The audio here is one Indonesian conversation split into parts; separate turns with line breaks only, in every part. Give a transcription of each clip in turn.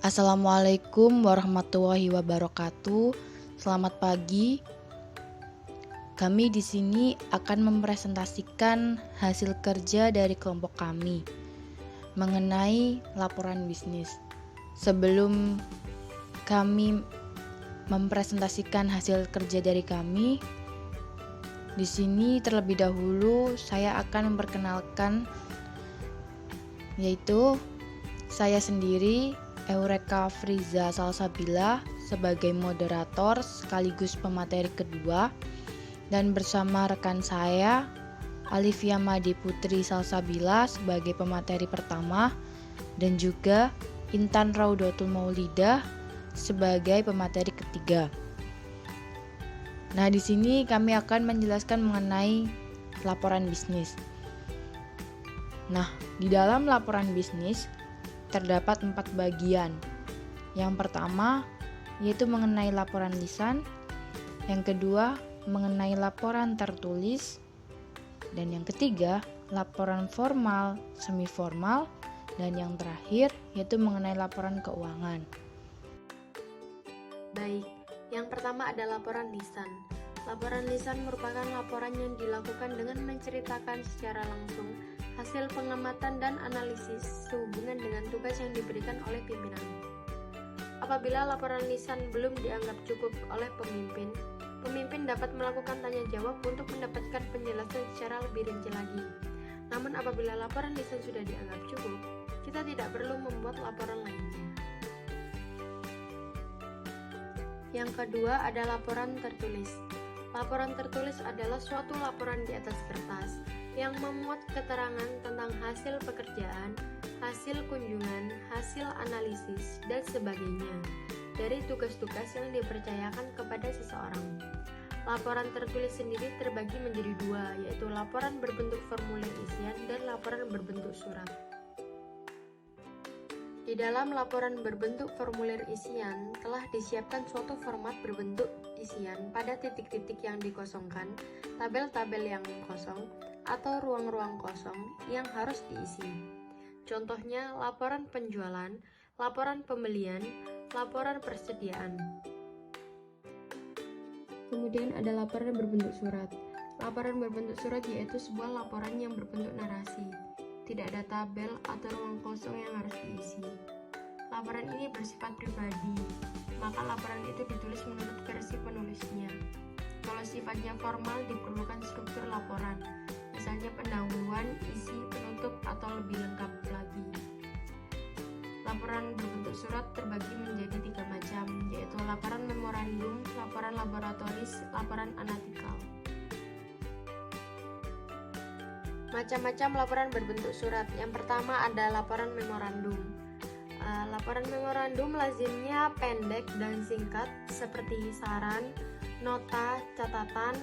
Assalamualaikum warahmatullahi wabarakatuh. Selamat pagi. Kami di sini akan mempresentasikan hasil kerja dari kelompok kami mengenai laporan bisnis. Sebelum kami mempresentasikan hasil kerja dari kami, di sini terlebih dahulu saya akan memperkenalkan, yaitu saya sendiri, Eureka Friza Salsabila, sebagai moderator sekaligus pemateri kedua, dan bersama rekan saya Alivia Made Putri Salsabila sebagai pemateri pertama, dan juga Intan Raudatul Maulidah sebagai pemateri ketiga. Nah, di sini kami akan menjelaskan mengenai laporan bisnis. Nah, di dalam laporan bisnis terdapat 4 bagian. Yang pertama yaitu mengenai laporan lisan, yang kedua mengenai laporan tertulis, dan yang ketiga laporan formal, semi formal, dan yang terakhir yaitu mengenai laporan keuangan.
Baik, yang pertama ada laporan lisan. Laporan lisan merupakan laporan yang dilakukan dengan menceritakan secara langsung hasil pengamatan dan analisis sehubungan dengan tugas yang diberikan oleh pimpinan. Apabila laporan lisan belum dianggap cukup oleh pemimpin, pemimpin dapat melakukan tanya jawab untuk mendapatkan penjelasan secara lebih rinci lagi. Namun apabila laporan lisan sudah dianggap cukup, kita tidak perlu membuat laporan lainnya. Yang kedua ada laporan tertulis. Laporan tertulis adalah suatu laporan di atas kertas yang memuat keterangan tentang hasil pekerjaan, hasil kunjungan, hasil analisis, dan sebagainya dari tugas-tugas yang dipercayakan kepada seseorang. Laporan tertulis sendiri terbagi menjadi dua, yaitu laporan berbentuk formulir isian dan laporan berbentuk surat. Di dalam laporan berbentuk formulir isian telah disiapkan suatu format berbentuk isian pada titik-titik yang dikosongkan, tabel-tabel yang kosong, atau ruang-ruang kosong yang harus diisi. Contohnya laporan penjualan, laporan pembelian, laporan persediaan. Kemudian ada laporan berbentuk surat. Laporan berbentuk surat yaitu sebuah laporan yang berbentuk narasi. Tidak ada tabel atau ruang kosong yang harus diisi. Laporan ini bersifat pribadi, maka laporan itu ditulis menurut versi penulisnya. Kalau sifatnya formal diperlukan struktur laporan, misalnya pendahuluan, isi, penutup, atau lebih lengkap lagi. Laporan berbentuk surat terbagi menjadi 3 macam, yaitu laporan memorandum, laporan laboratoris, laporan analytical. Macam-macam laporan berbentuk surat. Yang pertama ada laporan memorandum. Laporan memorandum lazimnya pendek dan singkat seperti saran, nota, catatan,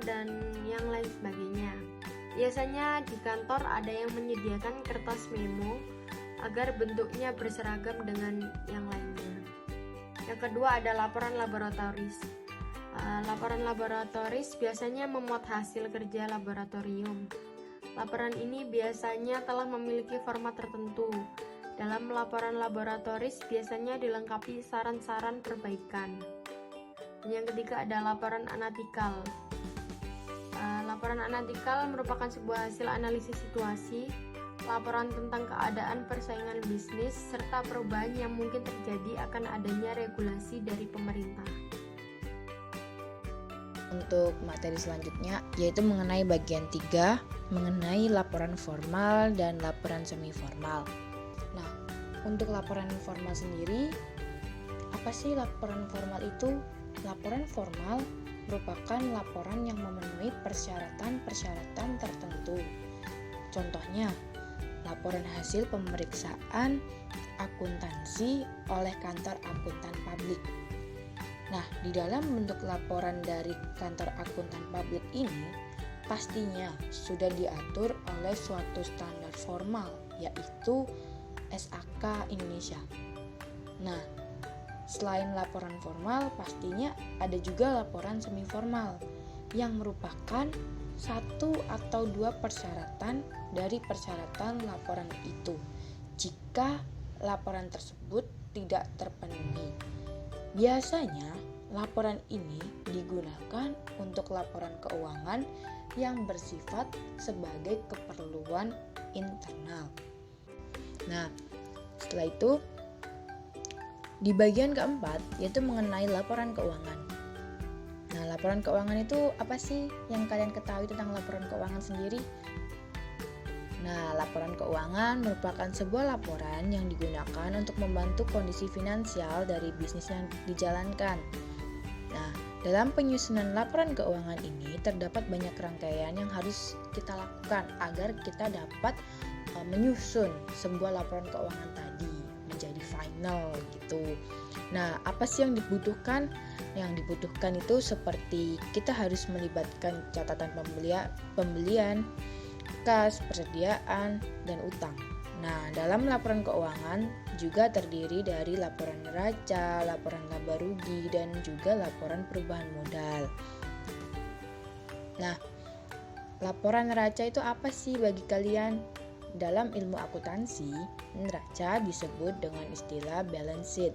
dan yang lain sebagainya. Biasanya di kantor ada yang menyediakan kertas memo agar bentuknya berseragam dengan yang lainnya. Yang kedua ada laporan laboratoris. Laporan laboratoris biasanya memuat hasil kerja laboratorium. Laporan ini biasanya telah memiliki format tertentu. Dalam laporan laboratoris biasanya dilengkapi saran-saran perbaikan. Yang ketiga ada laporan analytical. Laporan analytical merupakan sebuah hasil analisis situasi, laporan tentang keadaan persaingan bisnis, serta perubahan yang mungkin terjadi akan adanya regulasi dari pemerintah.
Untuk materi selanjutnya yaitu mengenai bagian 3, mengenai laporan formal dan laporan semi formal. Nah, untuk laporan formal sendiri, apa sih laporan formal itu? Laporan formal merupakan laporan yang memenuhi persyaratan-persyaratan tertentu. Contohnya, laporan hasil pemeriksaan akuntansi oleh kantor akuntan publik. Nah, di dalam bentuk laporan dari kantor akuntan publik ini pastinya sudah diatur oleh suatu standar formal, yaitu SAK Indonesia. Nah, selain laporan formal, pastinya ada juga laporan semi formal yang merupakan satu atau dua persyaratan dari persyaratan laporan itu. Jika laporan tersebut tidak terpenuhi. Biasanya, laporan ini digunakan untuk laporan keuangan yang bersifat sebagai keperluan internal. Nah, setelah itu di bagian keempat yaitu mengenai laporan keuangan. Nah, laporan keuangan itu apa sih yang kalian ketahui tentang laporan keuangan sendiri? Nah, laporan keuangan merupakan sebuah laporan yang digunakan untuk membantu kondisi finansial dari bisnis yang dijalankan. Nah, dalam penyusunan laporan keuangan ini terdapat banyak rangkaian yang harus kita lakukan agar kita dapat menyusun sebuah laporan keuangan tadi menjadi final gitu. Nah, apa sih yang dibutuhkan? Yang dibutuhkan itu seperti kita harus melibatkan catatan pembelian, kas, persediaan, dan utang. Nah, dalam laporan keuangan juga terdiri dari laporan neraca, laporan laba rugi, dan juga laporan perubahan modal. Nah, laporan neraca itu apa sih bagi kalian? Dalam ilmu akuntansi, neraca disebut dengan istilah balance sheet,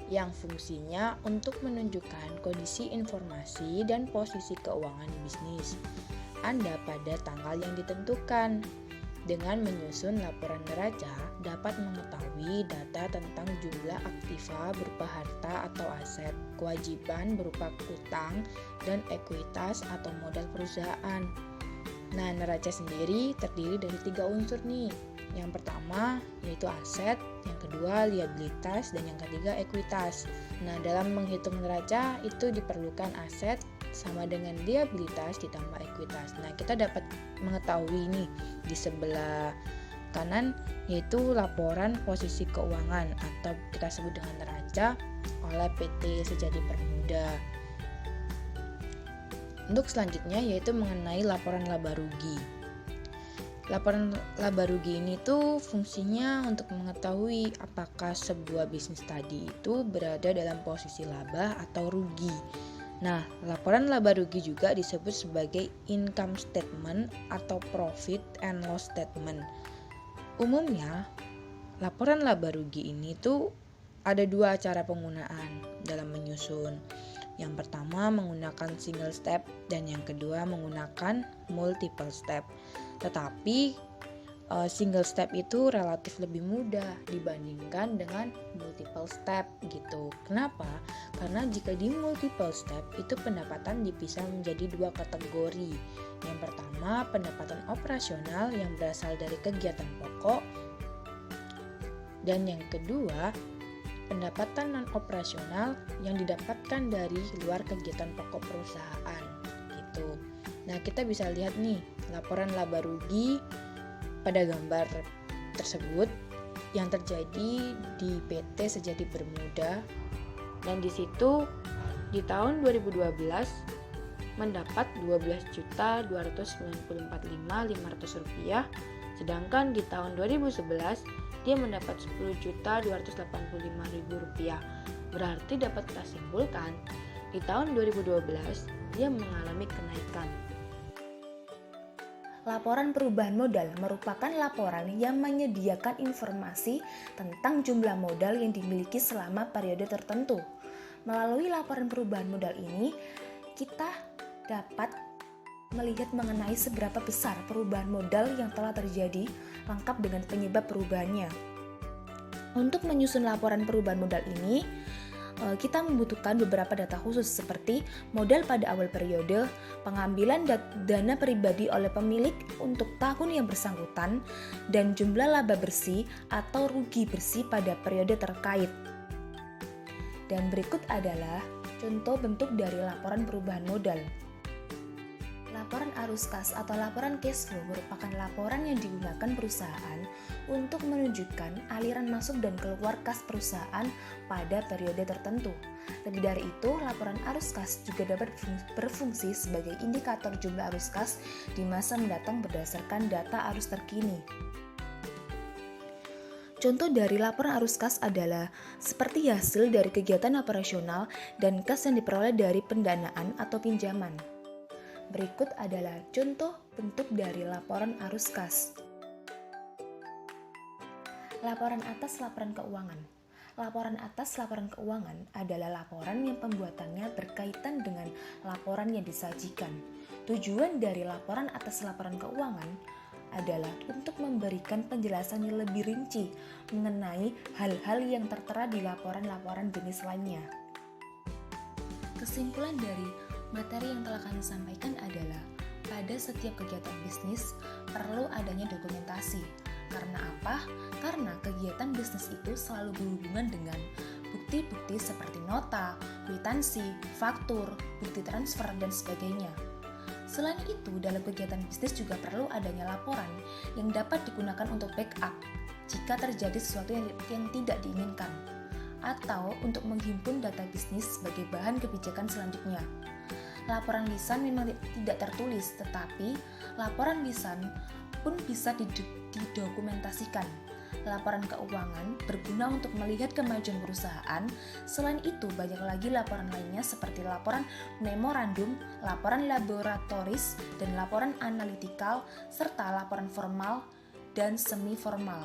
yang fungsinya untuk menunjukkan kondisi informasi dan posisi keuangan bisnis Anda pada tanggal yang ditentukan. Dengan menyusun laporan neraca, dapat mengetahui data tentang jumlah aktiva berupa harta atau aset, kewajiban berupa utang, dan ekuitas atau modal perusahaan. Nah, neraca sendiri terdiri dari 3 unsur nih. Yang pertama yaitu aset, yang kedua liabilitas, dan yang ketiga ekuitas. Nah, dalam menghitung neraca itu diperlukan aset sama dengan liabilitas ditambah ekuitas. Nah, kita dapat mengetahui nih di sebelah kanan yaitu laporan posisi keuangan atau kita sebut dengan neraca oleh PT Sejati Permuda. Untuk selanjutnya yaitu mengenai laporan laba rugi. Laporan laba rugi ini tuh fungsinya untuk mengetahui apakah sebuah bisnis tadi itu berada dalam posisi laba atau rugi. Nah, laporan laba rugi juga disebut sebagai income statement atau profit and loss statement. Umumnya, laporan laba rugi ini tuh ada 2 cara penggunaan dalam menyusun. Yang pertama menggunakan single step dan yang kedua menggunakan multiple step. Tetapi single step itu relatif lebih mudah dibandingkan dengan multiple step gitu. Kenapa? Karena jika di multiple step itu pendapatan dipisah menjadi 2 kategori. Yang pertama pendapatan operasional yang berasal dari kegiatan pokok, dan yang kedua pendapatan non-operasional yang didapatkan dari luar kegiatan pokok perusahaan gitu. Nah, kita bisa lihat nih laporan laba rugi pada gambar tersebut yang terjadi di PT Sejati Bermuda, dan di situ di tahun 2012 mendapat Rp12.294.500, sedangkan di tahun 2011 dia mendapat Rp10.285.000. Berarti dapat kita simpulkan di tahun 2012 dia mengalami kenaikan.
Laporan perubahan modal merupakan laporan yang menyediakan informasi tentang jumlah modal yang dimiliki selama periode tertentu. Melalui laporan perubahan modal ini, kita dapat melihat mengenai seberapa besar perubahan modal yang telah terjadi, lengkap dengan penyebab perubahannya. Untuk menyusun laporan perubahan modal ini, kita membutuhkan beberapa data khusus seperti modal pada awal periode, pengambilan dana pribadi oleh pemilik untuk tahun yang bersangkutan, dan jumlah laba bersih atau rugi bersih pada periode terkait. Dan berikut adalah contoh bentuk dari laporan perubahan modal. Laporan arus kas atau laporan cash flow merupakan laporan yang digunakan perusahaan untuk menunjukkan aliran masuk dan keluar kas perusahaan pada periode tertentu. Lebih dari itu, laporan arus kas juga dapat berfungsi sebagai indikator jumlah arus kas di masa mendatang berdasarkan data arus terkini. Contoh dari laporan arus kas adalah seperti hasil dari kegiatan operasional dan kas yang diperoleh dari pendanaan atau pinjaman. Berikut adalah contoh bentuk dari laporan arus kas. Laporan atas laporan keuangan. Laporan atas laporan keuangan adalah laporan yang pembuatannya berkaitan dengan laporan yang disajikan. Tujuan dari laporan atas laporan keuangan adalah untuk memberikan penjelasan yang lebih rinci mengenai hal-hal yang tertera di laporan-laporan jenis lainnya. Kesimpulan dari materi yang telah kami sampaikan adalah pada setiap kegiatan bisnis perlu adanya dokumentasi. Karena apa? Karena kegiatan bisnis itu selalu berhubungan dengan bukti-bukti seperti nota, kwitansi, faktur, bukti transfer, dan sebagainya. Selain itu, dalam kegiatan bisnis juga perlu adanya laporan yang dapat digunakan untuk backup jika terjadi sesuatu yang tidak diinginkan, atau untuk menghimpun data bisnis sebagai bahan kebijakan selanjutnya. Laporan lisan memang tidak tertulis, tetapi laporan lisan pun bisa didokumentasikan. Laporan keuangan berguna untuk melihat kemajuan perusahaan. Selain itu, banyak lagi laporan lainnya seperti laporan memorandum, laporan laboratoris, dan laporan analitikal, serta laporan formal dan semi formal.